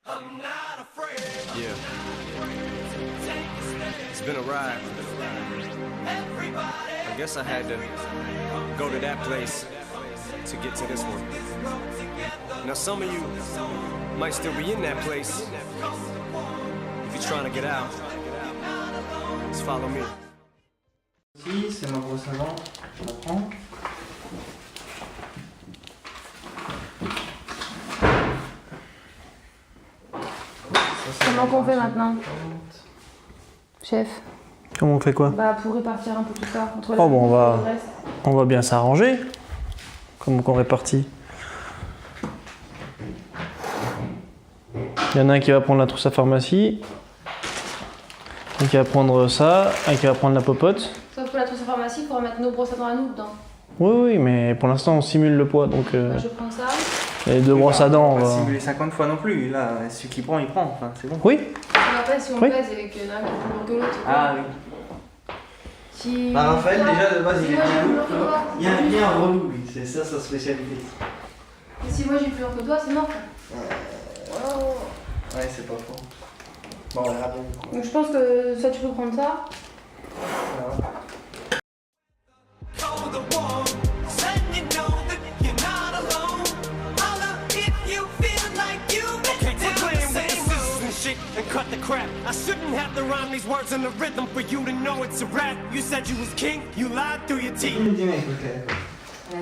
Yeah. It's been a ride. I guess I had to go to that place to get to this one. Now some of you might still be in that place. If you're trying to get out, just follow me. Ici, c'est ma brosse à dents, je la prends. Comment qu'on fait maintenant, chef? Comment on fait quoi? Bah pour répartir un peu tout ça entre Oh bon, le reste. on va bien s'arranger. Comment qu'on répartit? Il y en a un qui va prendre la trousse à pharmacie, un qui va prendre ça, un qui va prendre la popote. Sauf que la trousse à pharmacie, il faut remettre nos brosses à dents à nous dedans. Oui, mais pour l'instant on simule le poids, donc Bah, je prends ça. les deux brosses à dents, On on va va... simuler 50 fois non plus. Là, celui qui prend, il prend. Enfin, c'est bon. Oui, On rappelle si on Oui. pèse et qu'il y en a un qui est plus lourd que l'autre. Ah oui. Si... Bah, Raphaël, déjà de base, il est moi, j'ai bien plus lourd. lourd que toi. Il y a un relou, lui. C'est ça sa spécialité. Et si moi j'ai plus lourd que toi, c'est mort. Ouais, c'est pas faux. Bon, on verra bien. Donc je pense que ça tu peux prendre ça. Voilà. And cut the crap. I shouldn't have to rhyme these words in the rhythm for you to know it's a rap. You said you was king, you lied through your teeth. Dis-moi, écoute.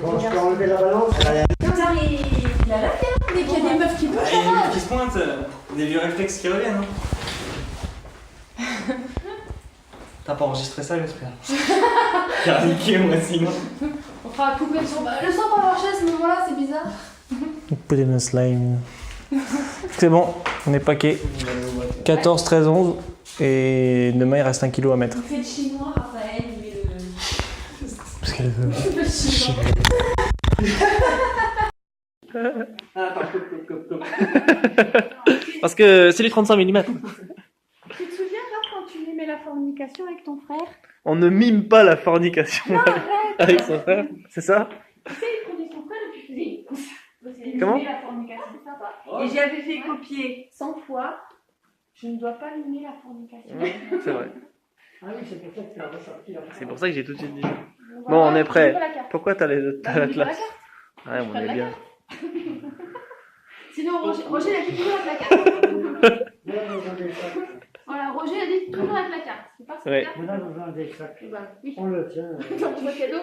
Bon, je peux enlever la balance. Putain, il a la tête dès qu'il y a des meufs qui bougent. Il y a une qui se pointe, des vieux réflexes qui reviennent. Hein. T'as pas enregistré ça, j'espère. T'as niqué, moi, sinon. On fera couper le son. Bah, le son pas marché à ce moment-là, c'est bizarre. put in a slime. C'est bon, on est paquet. 14, 13, 11. Et demain il reste 1 kg à mettre. Il fait le chinois, Raphaël, il met le... Parce que... le chinois. Parce que c'est les 35 mm. Tu te souviens, genre, quand tu mimais la fornication avec ton frère? On ne mime pas la fornication Non, arrête! avec son frère, c'est ça? Tu sais, il prenait son frère et puis il faisait Comment? mimer la fornication, c'est sympa. Et j'avais fait copier 100 fois. Je ne dois pas mimer la fornication. C'est vrai. Ah oui, c'est pour ça que tu as ressorti la C'est pour ça que j'ai tout de suite dit. Voilà, Bon, on est je prêt. mets pas la carte. Pourquoi t'as la Bah, je mets pas la classe? carte. Ouais, on est bien. Sinon, Roger a dit toujours avec la carte. Voilà, Roger a dit toujours avec la carte. C'est pas ça. Ouais. On a besoin des sacs. Bah, oui. On le tient. Dans ton cadeau.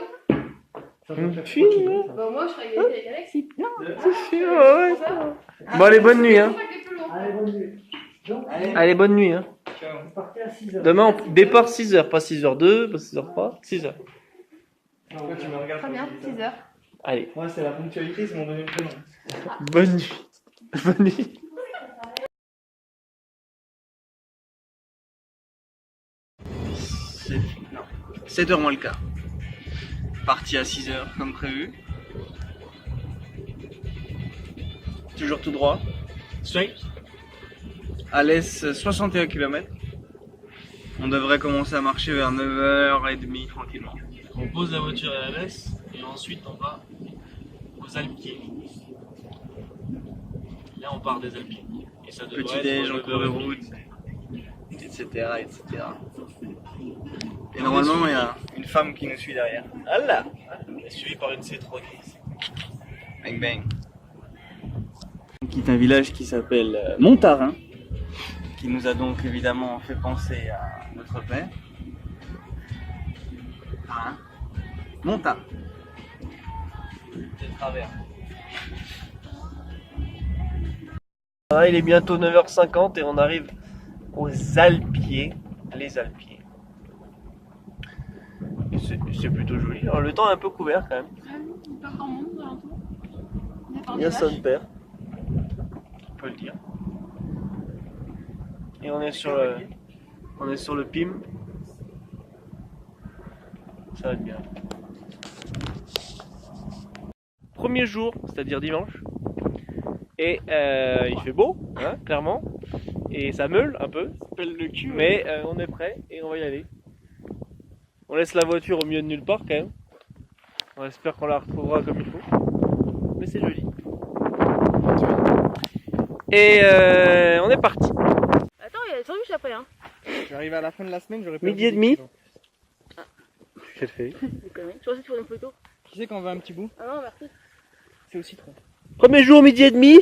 Ça va Une faire fille, quoi, hein. ça Bah, moi, je serais égalité avec Alex. Non, Ouais. c'est ça. Bon, allez, bonne nuit, hein. C'est ça qui est plus long. Allez, bonne nuit. Donc, Allez, bonne nuit, hein. vous partez à 6h. Demain, on départ 6h, pas 6h02, pas 6h03, 6h. Pourquoi tu me regardes? Très bien, 6h. Allez, Moi, c'est la ponctualité, c'est mon deuxième prénom. bonne nuit. Bonne nuit. C'est 7h moins le quart. Parti à 6h comme prévu. Toujours tout droit. Straight. À l'est 61 km. On devrait commencer à marcher vers 9h30 tranquillement. On pose la voiture à la laisse et ensuite on va aux Alpiers. Là on part des Alpiers. Et ça devrait Petit être déj en cours de 9h30. route, etc. Et normalement, il y a une femme qui nous suit derrière. Ah là, on est suivi par une C3 grise. Bang bang. On quitte un village qui s'appelle Montarin, qui nous a donc évidemment fait penser à notre père. Hein? Montarin. C'est travers. Ah, il est bientôt 9h50 et on arrive aux Alpiers. Les Alpiers. Et c'est plutôt joli. Alors, le temps est un peu couvert quand même. Pas grand monde aux alentours. Il y a son père. On peut le dire. Et on est sur le PIM. Ça va être bien. Premier jour, c'est-à-dire dimanche. Et il fait beau, hein, clairement. Et ça meule un peu. Ça pèle le cul. Mais on est prêt et on va y aller. On laisse la voiture au milieu de nulle part quand même. On espère qu'on la retrouvera comme il faut. Mais c'est joli. Et est parti. Attends, il y a des sandwichs après, hein. J'arrive à la fin de la semaine, j'aurais Midi et demi. Qu'est-ce qu'elle fait? Je pensais faire une photo. Qui c'est qu'on veut un petit bout? Ah non, merci. C'est au citron. Premier jour, midi et demi.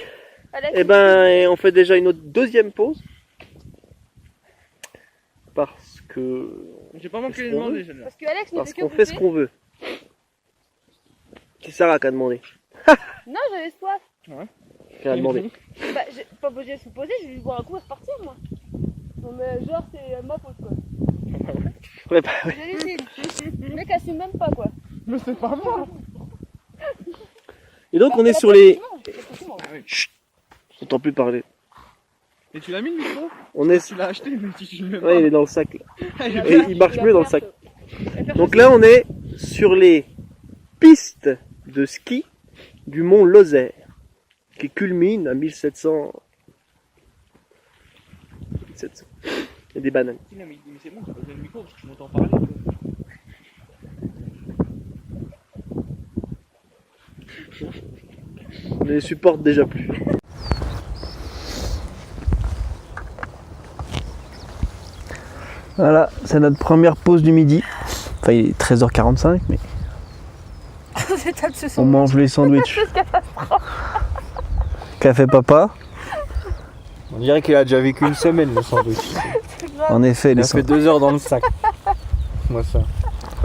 Alex, Et ben, on fait déjà une autre deuxième pause. Parce que. J'ai pas manqué de demander celle-là. parce que Alex ne Parce fait que qu'on fait ce bouffer. qu'on veut. C'est Sarah qui a demandé. Non, j'avais soif. Qui a demandé. Bah, j'ai pas posé à se poser, j'ai dû boire un coup à se partir, moi. Non, mais genre, c'est ma faute, quoi. Ouais, bah, oui. J'ai laissé. Le mec assume même pas, quoi. Mais c'est pas moi. Et donc, on est Bah, sur les. c'est pas forcément. Chut. J'entends plus parler. Et tu l'as mis le micro? On est. Tu l'as acheté, mais tu le mets pas. Ouais, il est dans le sac. Là. Il est Et il marche mieux dans le sac. Donc là, on est sur les pistes de ski du mont Lozère, qui culmine à 1700. 1700. Il y a des bananes. Mais c'est bon, t'as pas besoin de micro parce que tu m'entends parler. On ne les supporte déjà plus. Voilà, c'est notre première pause du midi. Enfin, il est 13h45, mais on mange les sandwichs qu'a fait papa. On dirait qu'il a déjà vécu une semaine le sandwich. En effet, Il a fait 2 heures dans le sac. Moi ça.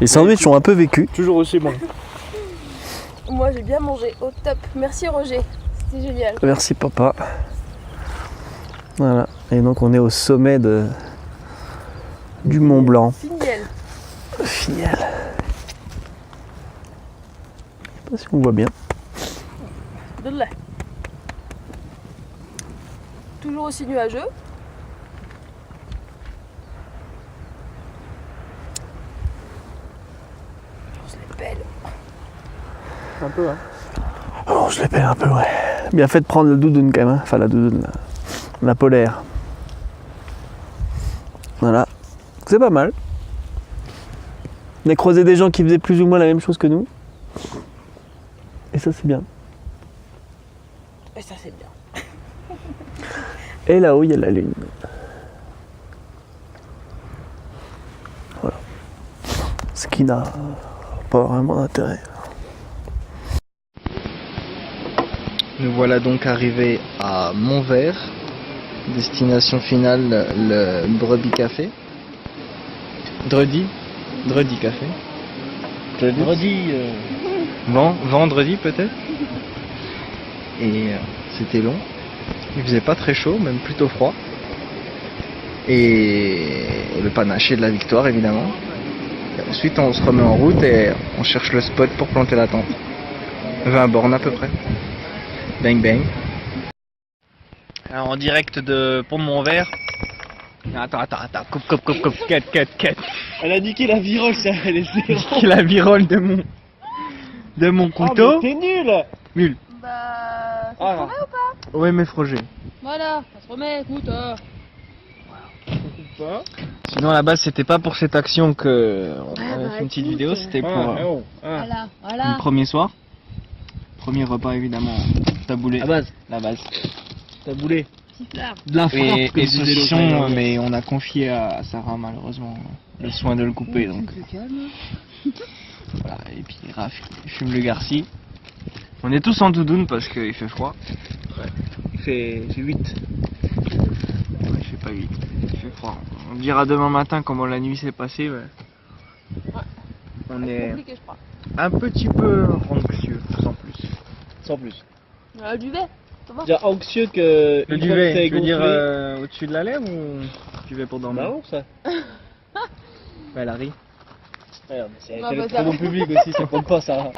les sandwichs ont un peu vécu. Toujours aussi bon. Moi, j'ai bien mangé, au top. Merci, Roger. C'était génial. Merci papa. Voilà, et donc on est au sommet du Mont Blanc. Finiel. Finiel. Je sais pas si on voit bien. De là. Toujours aussi nuageux. On se les pèle. Un peu hein. Oh, je l'épelle un peu, ouais. Bien fait de prendre le doudoune quand même, hein. Enfin la doudoune, la polaire. Voilà. C'est pas mal. On a croisé des gens qui faisaient plus ou moins la même chose que nous. Et ça c'est bien. Et ça, c'est bien. Et là-haut, il y a la lune. Voilà. Ce qui n'a pas vraiment d'intérêt. Nous voilà donc arrivés à Montvert, destination finale le Brebis Café. Dredi Café. Vendredi. Vendredi peut-être. Et c'était long. Il faisait pas très chaud, même plutôt froid. Et le panaché de la victoire évidemment. Et ensuite on se remet en route et on cherche le spot pour planter la tente. 20 bornes à peu près. Bang bang. Alors en direct de Pont de Montvert. Attends, coupe, cut. Elle a niqué la virole, ça, elle est zéro. La virole de mon couteau. T'es nul. Nul. Bah, ça Ah, se remet ou pas? Ouais mais Froger. Voilà, ça se remet, écoute. Sinon à la base c'était pas pour cette action que on Ah, avait bah, fait une petite écoute. vidéo, c'était pour Voilà, le premier soir. Premier repas évidemment taboulé. La base. Taboulé. De la frappe et saucisson, mais on a confié à Sarah malheureusement le soin de le couper donc. Voilà, et puis Raph il fume le garci. On est tous en doudoune parce qu'il fait froid. Il fait 8. Ouais, il fait pas 8, il fait froid. On dira demain matin comment la nuit s'est passée. Mais... On est Compliqué, je crois. un petit peu anxieux, sans plus. Sans plus. Du lait, ça va? Déjà anxieux que. Le une fois que ça duvet, est tu veux dire gonflé- au-dessus de la lèvre ou duvet pour dormir? Marrant ça. Elle arrive. Ouais, mais c'est Non, le bah, très ça bon va. public aussi, ça compte pas ça.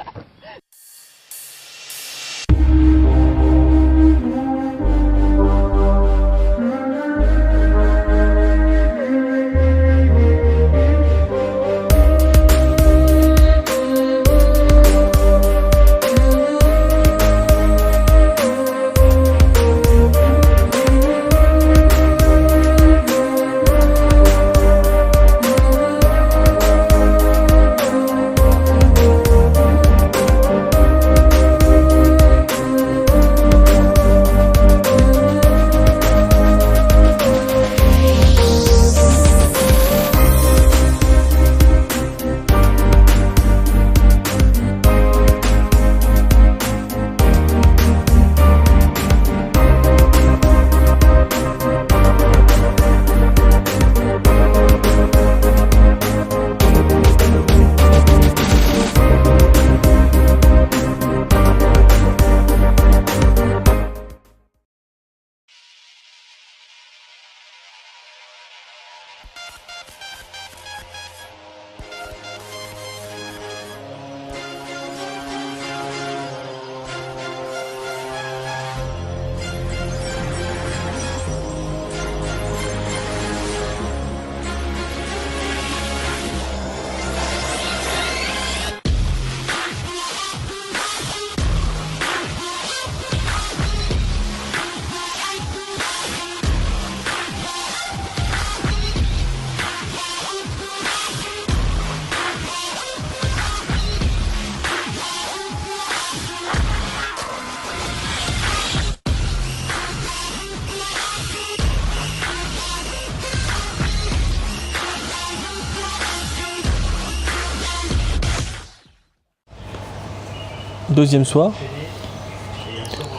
deuxième soir.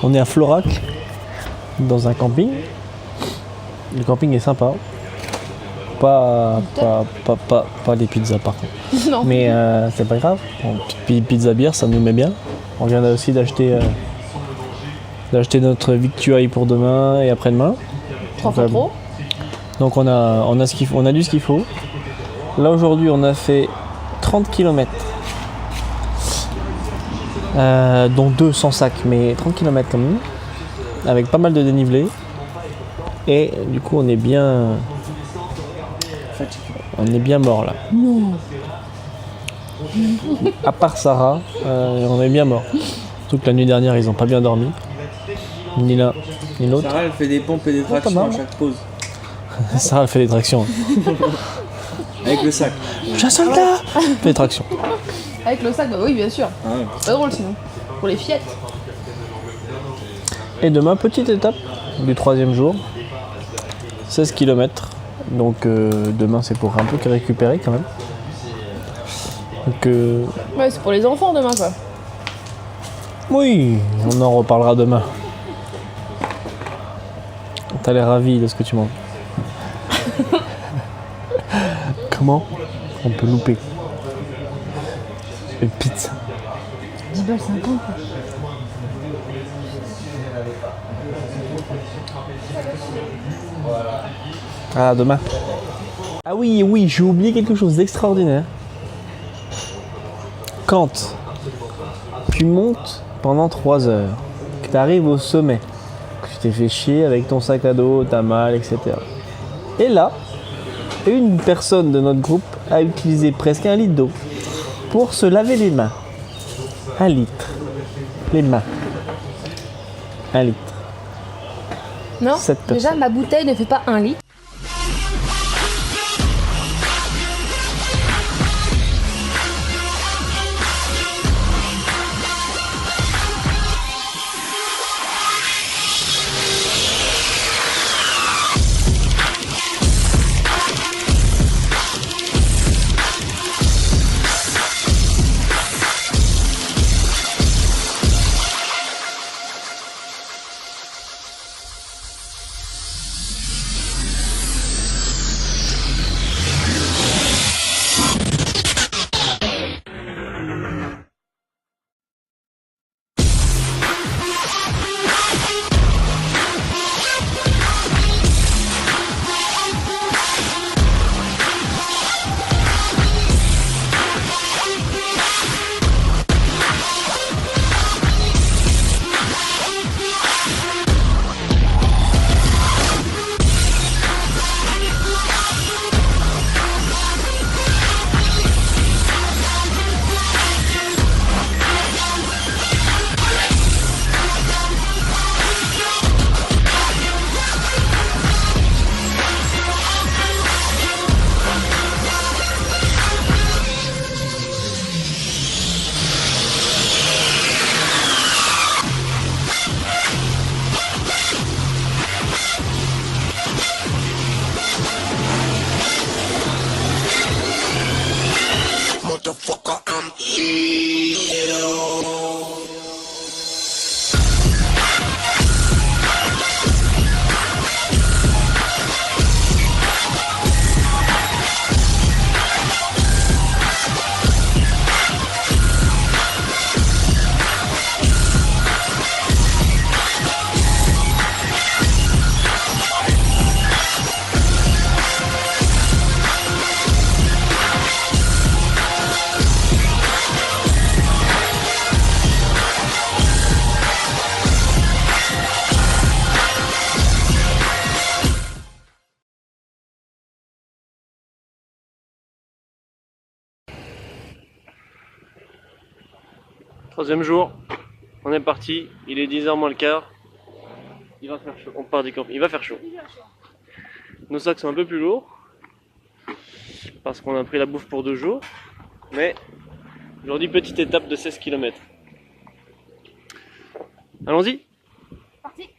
On est à Florac, dans un camping. Le camping est sympa. Pas les pizzas par contre. Non. Mais c'est pas grave. Bon, pizza bière, ça nous met bien. On vient aussi d'acheter notre victuaille pour demain et après-demain. 3 fois trop. Donc on a ce qu'il faut, on a lu ce qu'il faut. Là aujourd'hui on a fait 30 km. Dont 2 sans sac, mais 30 km quand même. Avec pas mal de dénivelé. Et du coup on est bien mort là. Non. À part Sarah, on est bien mort. Surtout que la nuit dernière ils ont pas bien dormi. Ni l'un ni l'autre. Sarah, elle fait des pompes et des tractions mal. à chaque pause. Sarah elle fait des tractions. Avec le sac. Je suis un soldat. Fait des tractions. Avec le sac, bah oui, bien sûr. Ah ouais. C'est pas drôle sinon. Pour les fillettes. Et demain, petite étape du 3e jour. 16 km. Donc demain c'est pour un peu récupérer quand même. Donc Ouais, c'est pour les enfants demain quoi. oui, on en reparlera demain. T'as l'air ravi de ce que tu manges. Comment on peut louper une pizza? 10 balles 50 quoi. Ah, demain. Ah oui, j'ai oublié quelque chose d'extraordinaire. Quand tu montes pendant 3 heures, que tu arrives au sommet, que tu t'es fait chier avec ton sac à dos, t'as mal, etc. Et là, une personne de notre groupe a utilisé presque 1 litre d'eau pour se laver les mains. 1 litre. Les mains. 1 litre. Non, Cette déjà personne. ma bouteille ne fait pas 1 litre. Troisième jour, on est parti, il est 10h moins le quart. Il va faire chaud, on part du camp, il va faire chaud. Nos sacs sont un peu plus lourds, parce qu'on a pris la bouffe pour 2 jours. Mais aujourd'hui, petite étape de 16 km. Allons-y. Parti.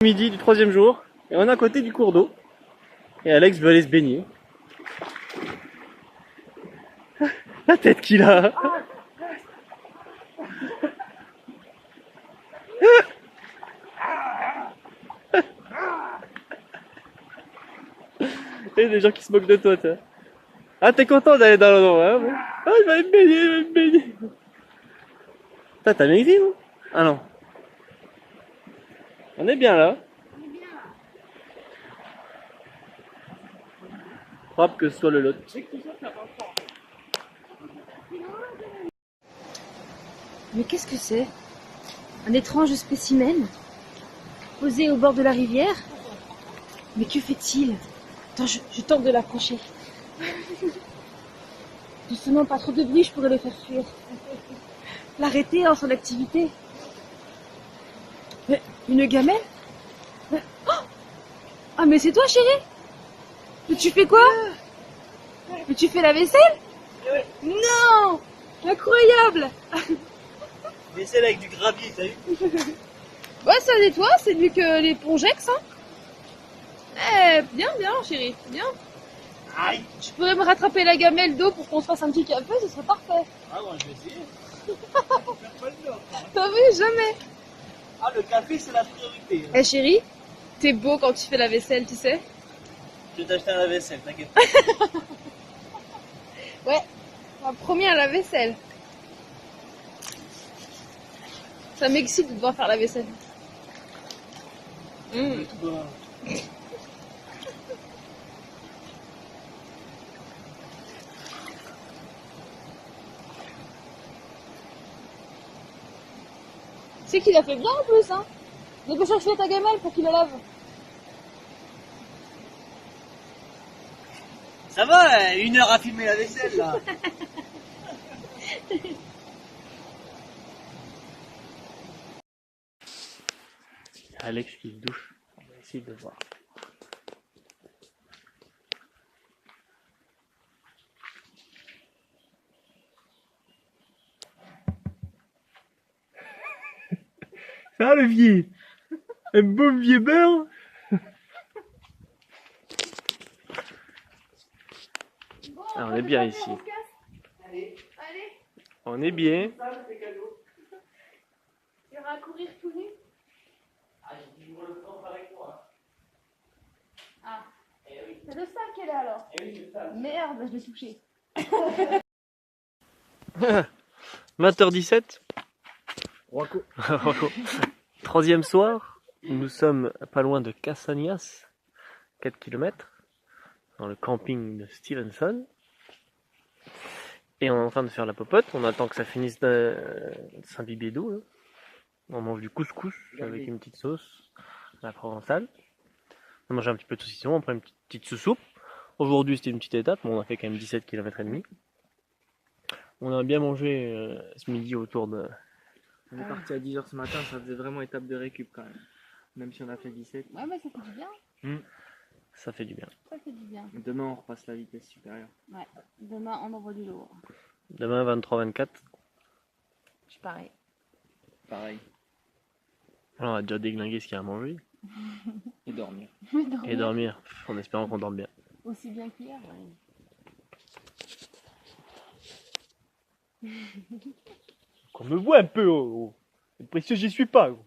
Midi du 3e jour, et on est à côté du cours d'eau. Et Alex veut aller se baigner. La tête qu'il a. Il y a des gens qui se moquent de toi, tiens. Ah, t'es content d'aller dans l'eau, hein? Ah, il va me baigner, il va me baigner. Putain, t'as maigri, non? Ah non. On est bien là. Propre que ce soit le lot. Mais qu'est-ce que c'est? Un étrange spécimen? Posé au bord de la rivière? Mais que fait-il? Attends, je tente de l'approcher. Doucement, pas trop de bruit, je pourrais le faire fuir. L'arrêter dans son activité. Mais, une gamelle? Mais, oh ah, mais c'est toi, chérie? Mais tu fais quoi? Mais tu fais la vaisselle? Non! Incroyable! Vaisselle avec du gravier, t'as vu? Ouais, ça nettoie, c'est mieux que les Pongex, hein? Eh, bien, chérie, bien. Aïe! Je pourrais me rattraper la gamelle d'eau pour qu'on se fasse un petit café, ce serait parfait. Ah ouais, je vais essayer. T'as vu, jamais. Ah, le café, c'est la priorité. Eh, chérie, t'es beau quand tu fais la vaisselle, tu sais? Je vais t'acheter un lave-vaisselle, t'inquiète. Ouais, ma première la vaisselle. Ça m'excite de devoir faire la vaisselle. C'est qu'il a fait bien en plus, hein. Dépêche-toi de filer ta gamelle pour qu'il la lave. Ça va, 1 heure à filmer la vaisselle, là. Alex qui se douche. On va essayer de voir. Ah, le vieux! Un beau vieux beurre! Ah, on est bien ici. Allez. On est bien. Tu iras courir tout nu? Ah. C'est le sac qu'elle est alors? Merde, je l'ai touché. 20h17. Troisième soir. Nous sommes pas loin de Cassagnas, 4 km, dans le camping de Stevenson. Et on est en train de faire la popote. On attend que ça finisse de s'imbiber d'eau. Là. On mange du couscous avec une petite sauce à la provençale. On mange un petit peu de saucisson, on prend une petite sous-soupe. Aujourd'hui c'était une petite étape, mais on a fait quand même 17 km et demi. On a bien mangé ce midi autour de... On est parti à 10h ce matin, ça faisait vraiment étape de récup quand même. Même si on a fait 17. Ouais, mais ça fait du bien. Ça fait du bien. Ça fait du bien. Demain on repasse la vitesse supérieure. Ouais. Demain, on envoie du lourd. Demain 23-24. Je pareil. Pareil. On va déjà déglinguer ce qu'il y a à manger. Et dormir. Et dormir, en espérant qu'on dorme bien. Aussi bien qu'hier, ouais. Qu'on me voit un peu, oh. C'est précieux, j'y suis pas. Gros.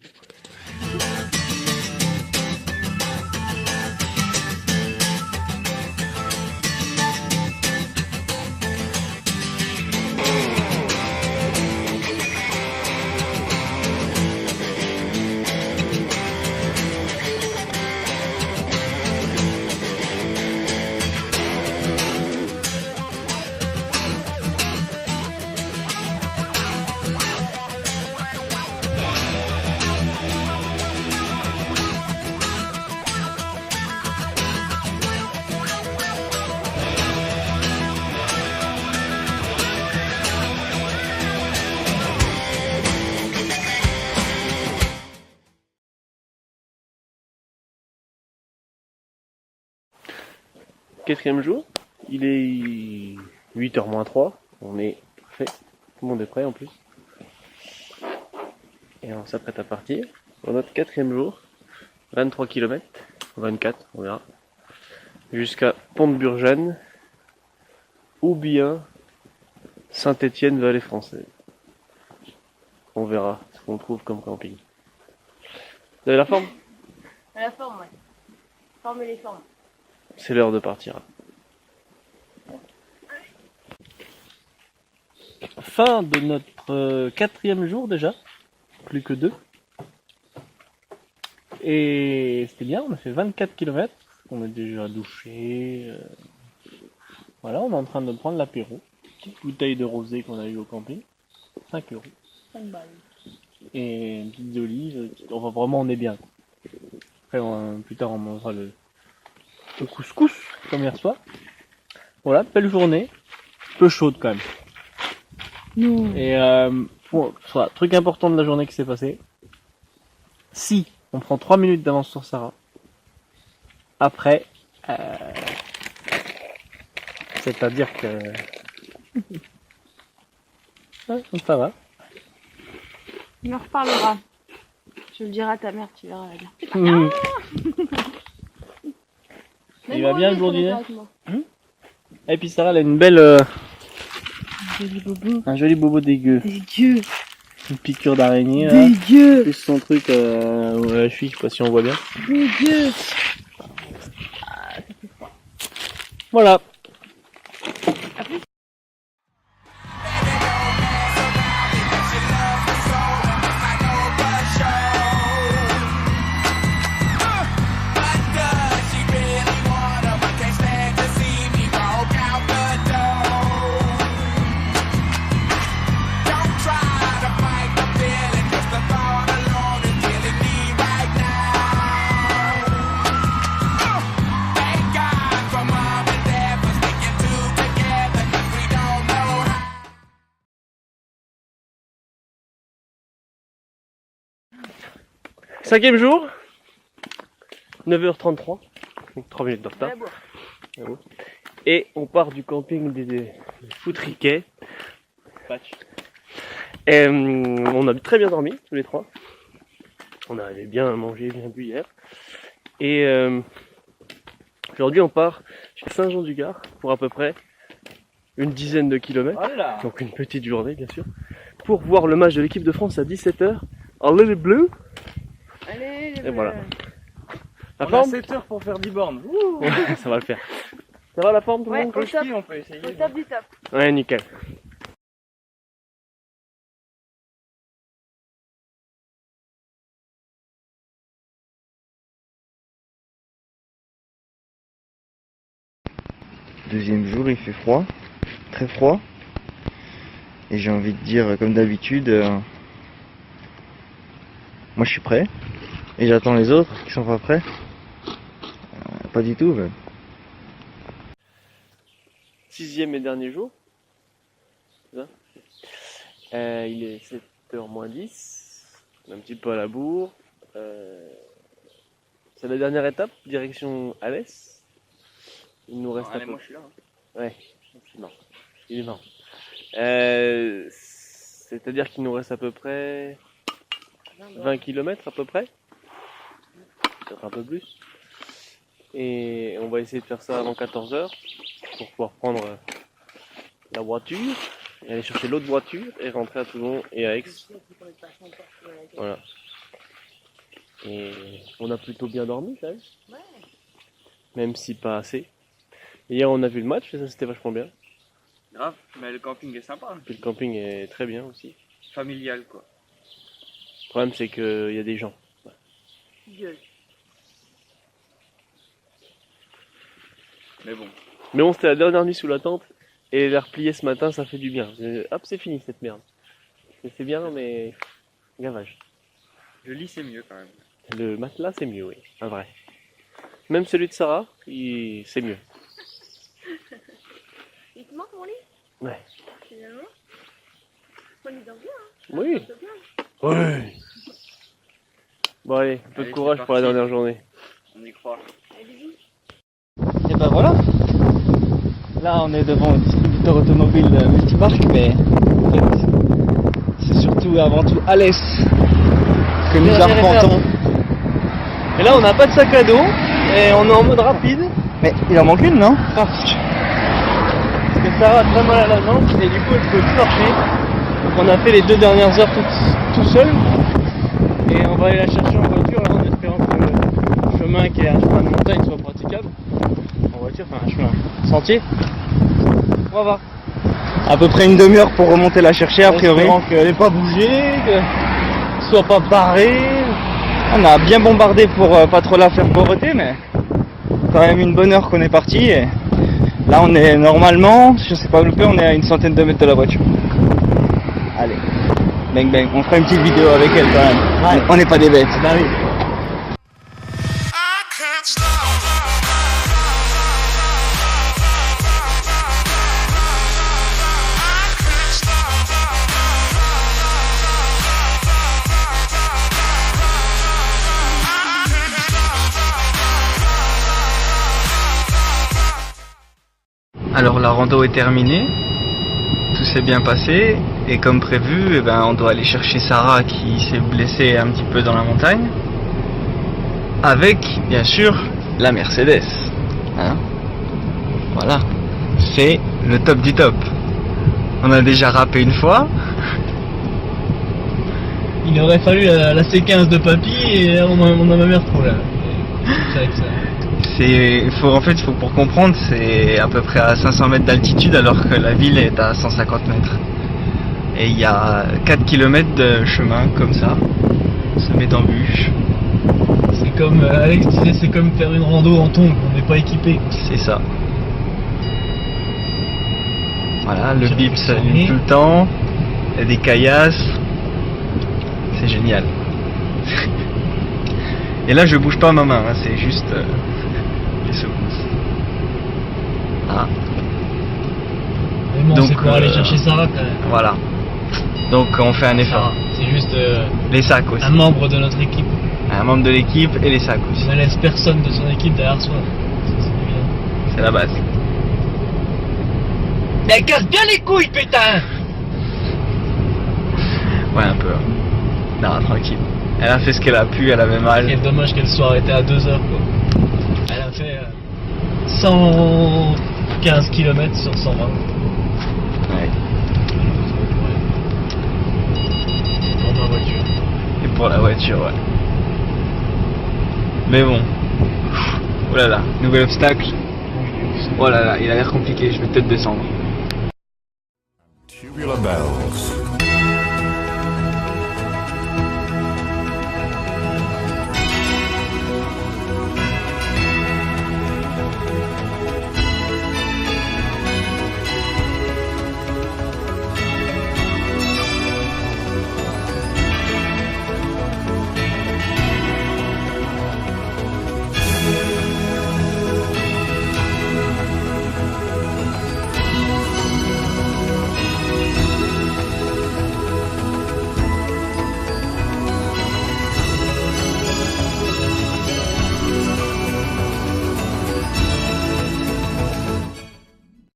Quatrième jour, il est 8h moins 3, on est prêt, tout le monde est prêt en plus. Et on s'apprête à partir pour notre 4e jour, 23 km, 24 on verra, jusqu'à Pont-de-Burgène ou bien Saint-Étienne, vallée française. On verra ce qu'on trouve comme camping. Vous avez la forme? À la forme, ouais. Former les formes. C'est l'heure de partir. Fin de notre 4e jour déjà. Plus que 2. Et c'était bien, on a fait 24 km. On a déjà douché. Voilà, on est en train de prendre l'apéro. Petite bouteille de rosé qu'on a eu au camping. 5 €. 5 balles. Et une petite d'olive. Enfin, vraiment, on est bien. Après, plus tard, on mangera le couscous, comme hier soir. Voilà, belle journée. Peu chaude quand même. Non. Et voilà, truc important de la journée qui s'est passé. Si on prend 3 minutes d'avance sur Sarah, après, c'est-à-dire que ouais, ça va. Il en reparlera. Je le dirai à ta mère, tu verras la bien. Il va bien le blondinet. avec moi. Et puis Sarah, elle a une belle, Joli bobo. un joli bobo dégueu, Dégueu. une piqûre d'araignée. Là. Dégueu. Plus son truc à la cheville, je sais pas si on voit bien. Dégueu. Voilà. Cinquième jour, 9h33, donc 3 minutes de retard. Et on part du camping des Foutriquets. Et on a très bien dormi, tous les trois. On avait bien mangé, bien bu hier. Et aujourd'hui on part sur Saint-Jean-du-Gard pour à peu près une dizaine de kilomètres. Voilà. Donc une petite journée bien sûr. Pour voir le match de l'équipe de France à 17h. En Little Blue. Allez, les Et voilà. La On a forme 7 heures pour faire 10 bornes. Ouais, ça va le faire. Ça va la forme tout le Ouais, monde? au top. On peut essayer. Au top du top. Ouais, nickel. Deuxième jour, il fait froid, très froid. Et j'ai envie de dire, comme d'habitude, moi je suis prêt. Et j'attends les autres qui sont pas prêts. Pas du tout. Mais... 6e et dernier jour. C'est ça. Il est 7h moins 10. On est un petit peu à la bourre. C'est la dernière étape, direction Alès. Il nous reste un peu. Moi je suis là. Ouais, c'est marrant. Il est marrant. C'est-à-dire qu'il nous reste à peu près 20 km à peu près. Peut-être un peu plus. Et on va essayer de faire ça avant 14h pour pouvoir prendre la voiture et aller chercher l'autre voiture et rentrer à Toulon et à Aix. Voilà. Et on a plutôt bien dormi quand même. Même si pas assez. Hier on a vu le match et ça c'était vachement bien. Grave, mais le camping est sympa. Puis le camping est très bien aussi. Familial quoi. Le problème c'est qu'il y a des gens. Gueule. Mais bon. Mais bon, c'était la dernière nuit sous la tente et les replier ce matin ça fait du bien. Hop, c'est fini cette merde. C'est bien mais gavage. Le lit c'est mieux quand même. Le matelas c'est mieux, oui, un vrai. Même celui de Sarah, c'est mieux. Il te manque mon lit? Ouais. Finalement? On y dort bien, hein? Oui. On dort bien. Oui. Bon allez, un peu de Allez, courage c'est pour la parti. dernière journée. On y croit. Allez, bisous. Et ben voilà. Là, on est devant un distributeur automobile multimarque, mais en fait, c'est surtout avant tout Alès que nous arpentons. Et là, on n'a pas de sac à dos et on est en mode rapide. Mais il en manque une, non? Parce que Sarah a très mal à la jambe et du coup, elle peut plus marcher. Donc, on a fait les 2 dernières heures tout seul. Et Et on va aller la chercher en voiture là, en espérant que le chemin qui est un chemin de montagne soit praticable. En voiture, enfin un chemin sentier. On va voir. À peu près une demi-heure pour remonter la chercher a priori. Espérant qu'elle n'ait pas bougé, qu'elle soit pas barrée. On a bien bombardé pour pas trop la faire poreter, mais quand même une bonne heure qu'on est parti. Et là on est normalement, je sais pas louper, on est à une centaine de mètres de la voiture. Allez, bang bang, on fera une petite vidéo avec elle quand même. On n'est pas des bêtes. Bah oui. Alors la rando est terminée, tout s'est bien passé et comme prévu, on doit aller chercher Sarah qui s'est blessée un petit peu dans la montagne avec bien sûr la Mercedes. Hein, voilà, c'est le top du top. On a déjà râpé une fois. Il aurait fallu la C15 de papy et on a ma mère trop là. C'est vrai que ça... En fait, pour comprendre, c'est à peu près à 500 mètres d'altitude alors que la ville est à 150 mètres. Et il y a 4 km de chemin comme ça, semé d'embûches. C'est comme Alex disait, c'est comme faire une rando en tongs, on n'est pas équipé. C'est ça. Voilà, le bip s'allume tout le temps, il y a des caillasses, c'est génial. Et là je bouge pas ma main, hein, c'est juste les secousses. Ah. Mais bon, donc c'est pour aller chercher Sarah quand même. Voilà. Donc on fait un effort. C'est juste les sacs aussi. Un membre de notre équipe. Un membre de l'équipe et les sacs aussi. On ne laisse personne de son équipe derrière soi. C'est évident. C'est la base. Mais casse bien les couilles, putain! Ouais, un peu. Non, tranquille. Elle a fait ce qu'elle a pu, elle avait mal. Quel dommage qu'elle soit arrêtée à 2 heures, quoi. Elle a fait 115 km sur 120. Ouais. Pour ma voiture. Et pour la voiture, ouais. Mais bon. Oh là là, nouvel obstacle. Oh là là, il a l'air compliqué, je vais peut-être descendre. Tubular bells.